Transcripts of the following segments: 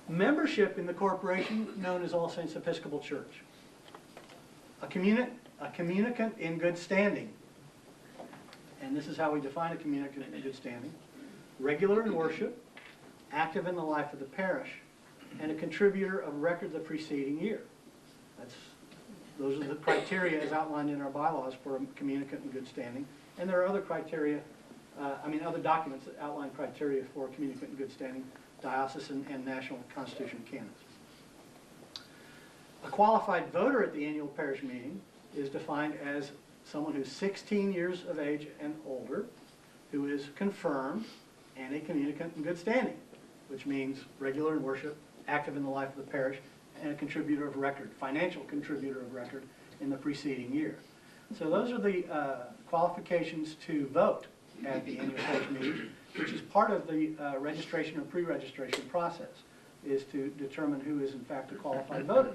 Membership in the corporation known as All Saints Episcopal Church. A communicant in good standing. And this is how we define a communicant in good standing. Regular in worship, active in the life of the parish, and a contributor of record the preceding year. Those are the criteria as outlined in our bylaws for a communicant in good standing. And there are other criteria, other documents that outline criteria for a communicant in good standing, diocesan and national constitution canons. A qualified voter at the annual parish meeting is defined as someone who's 16 years of age and older, who is confirmed and a communicant in good standing, which means regular in worship, active in the life of the parish, and a contributor of record, financial contributor of record in the preceding year. So those are the qualifications to vote at the annual parish meeting, which is part of the registration or pre-registration process, is to determine who is in fact a qualified voter.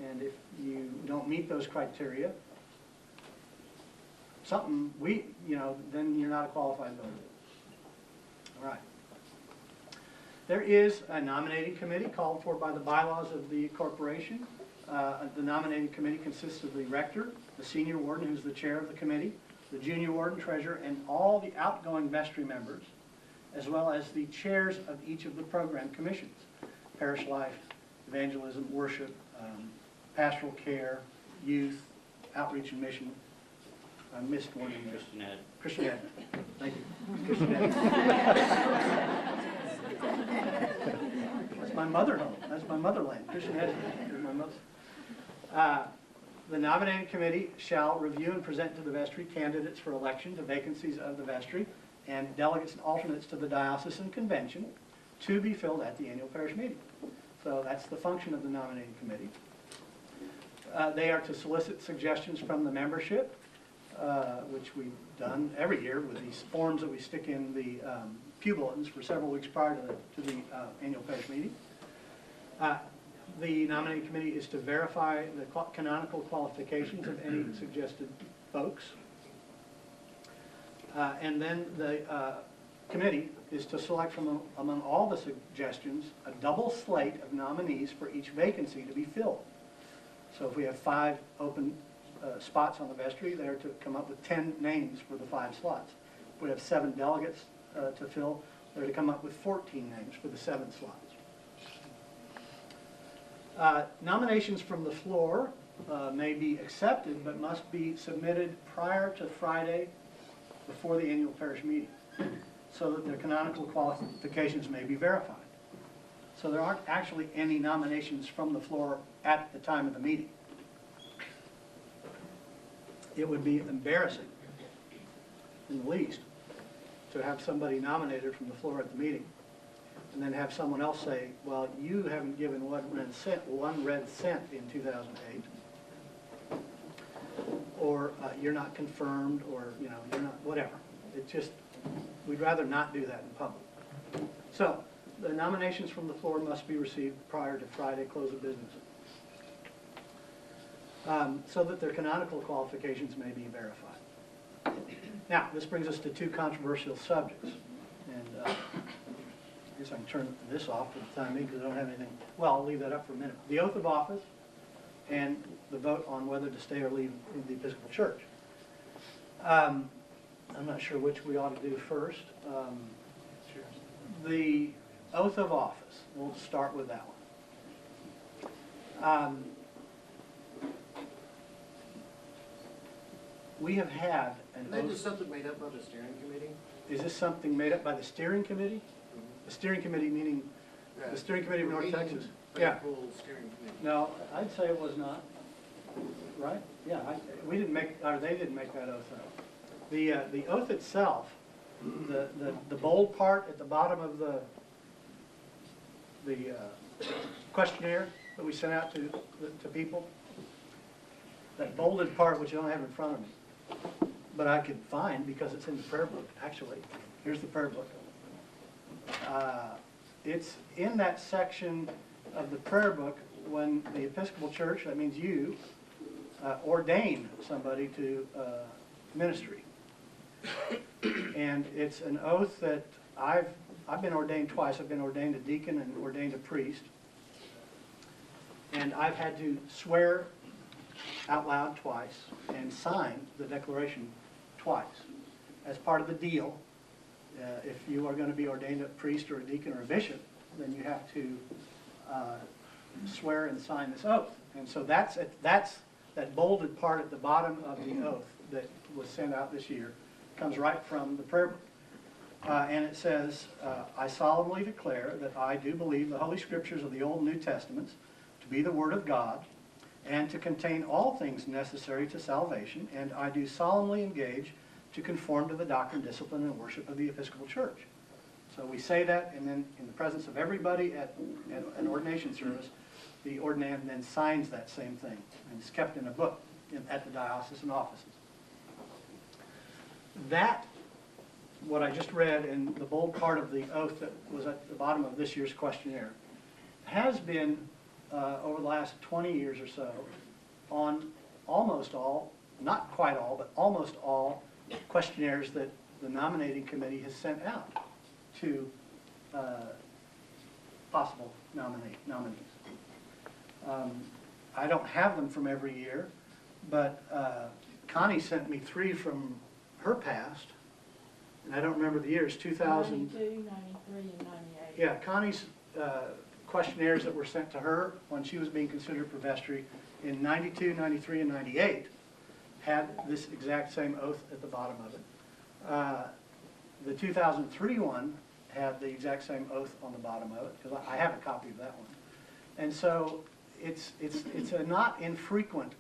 And if you don't meet those criteria, then you're not a qualified voter. All right. There is a nominating committee called for by the bylaws of the corporation. The nominating committee consists of the rector, the senior warden, who's the chair of the committee, the junior warden, treasurer, and all the outgoing vestry members, as well as the chairs of each of the program commissions: parish life, evangelism, worship, pastoral care, youth, outreach and mission. I missed one. Christian Ed. Christian Ed. Thank you. Christian Ed. That's my mother home. That's my motherland. Christian Ed is my mother. The nominating committee shall review and present to the vestry candidates for election to vacancies of the vestry and delegates and alternates to the diocesan convention to be filled at the annual parish meeting. So that's the function of the nominating committee. They are to solicit suggestions from the membership, which we've done every year with these forms that we stick in the pew bulletins for several weeks prior to the annual parish meeting. The nominating committee is to verify the canonical qualifications of any suggested folks. And then the committee is to select from among all the suggestions a double slate of nominees for each vacancy to be filled. So if we have 5 open spots on the vestry, they're to come up with 10 names for the 5 slots. If we have 7 delegates to fill, they're to come up with 14 names for the 7 slots. Nominations from the floor may be accepted, but must be submitted prior to Friday before the annual parish meeting, so that their canonical qualifications may be verified. So there aren't actually any nominations from the floor at the time of the meeting. It would be embarrassing, in the least, to have somebody nominated from the floor at the meeting and then have someone else say, well, you haven't given one red cent in 2008, or you're not confirmed, or you're not, whatever. It's just, we'd rather not do that in public. So the nominations from the floor must be received prior to Friday close of business, so that their canonical qualifications may be verified. Now, this brings us to 2 controversial subjects. And I guess I can turn this off for the time being because I don't have anything. Well, I'll leave that up for a minute. The oath of office and the vote on whether to stay or leave the Episcopal Church. I'm not sure which we ought to do first. The oath of office, we'll start with that one. We have had an oath. Isn't that something made up by the steering committee? Is this something made up by the steering committee? The steering committee meaning the steering committee of North Texas? Yeah. Steering committee. No, I'd say it was not. Right? Yeah, we didn't make, or they didn't make that oath up. The oath itself, the bold part at the bottom of the questionnaire that we sent out to people, that bolded part, which I don't have in front of me, but I could find because it's in the prayer book, actually. Here's the prayer book. It's in that section of the prayer book when the Episcopal Church, that means you, ordain somebody to ministry. And it's an oath that I've I've been ordained twice. I've been ordained a deacon and ordained a priest. And I've had to swear out loud twice and sign the declaration twice. As part of the deal, if you are going to be ordained a priest or a deacon or a bishop, then you have to swear and sign this oath. And so that's that bolded part at the bottom of the oath that was sent out this year. Comes right from the prayer book. And it says, I solemnly declare that I do believe the Holy Scriptures of the Old and New Testaments to be the Word of God and to contain all things necessary to salvation, and I do solemnly engage to conform to the doctrine, discipline, and worship of the Episcopal Church. So we say that, and then in the presence of everybody at an ordination service, the ordinand then signs that same thing, and it's kept in a book at the diocesan offices. That, what I just read in the bold part of the oath that was at the bottom of this year's questionnaire, has been, over the last 20 years or so, on almost all, not quite all, but almost all questionnaires that the nominating committee has sent out to possible nominees. I don't have them from every year, but Connie sent me 3 from her past, and I don't remember the years, 2000. 92, 93, and 98. Yeah, Connie's questionnaires that were sent to her when she was being considered for vestry in 92, 93, and 98 had this exact same oath at the bottom of it. The 2003 one had the exact same oath on the bottom of it, because I have a copy of that one. And so it's a not infrequent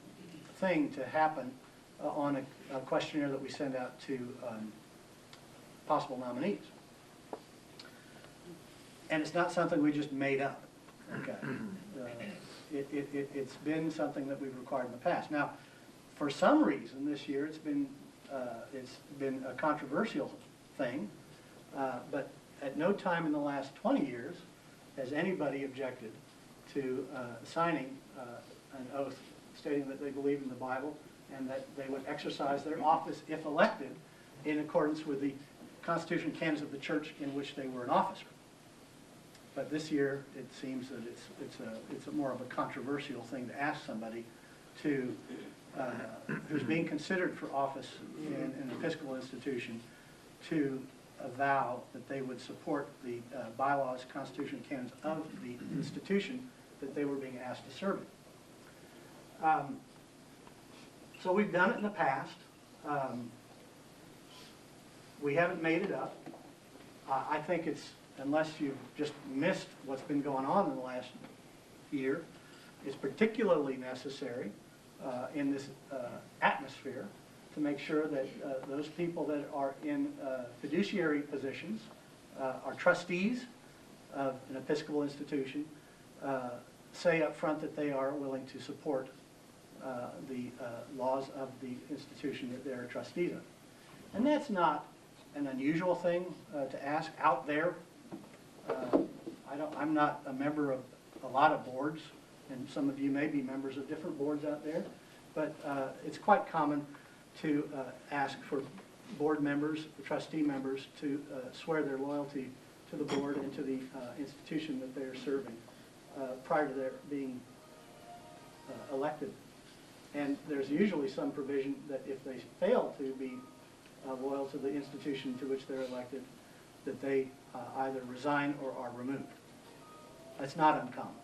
thing to happen on a questionnaire that we send out to possible nominees. And it's not something we just made up. Okay, it's been something that we've required in the past. Now, for some reason this year it's been a controversial thing, but at no time in the last 20 years has anybody objected to signing an oath stating that they believe in the Bible and that they would exercise their office, if elected, in accordance with the Constitution and canons of the church in which they were an officer. But this year, it seems that it's more of a controversial thing to ask somebody to who's being considered for office in an Episcopal institution to avow that they would support the bylaws, Constitution, and canons of the institution that they were being asked to serve in. So we've done it in the past. We haven't made it up. I think it's, unless you've just missed what's been going on in the last year, it's particularly necessary in this atmosphere to make sure that those people that are in fiduciary positions, are trustees of an Episcopal institution, say up front that they are willing to support the laws of the institution that they're trustees of. And that's not an unusual thing to ask out there. I'm not a member of a lot of boards, and some of you may be members of different boards out there, but it's quite common to ask for board members, trustee members, to swear their loyalty to the board and to the institution that they are serving prior to their being elected. And there's usually some provision that if they fail to be loyal to the institution to which they're elected, that they either resign or are removed. That's not uncommon.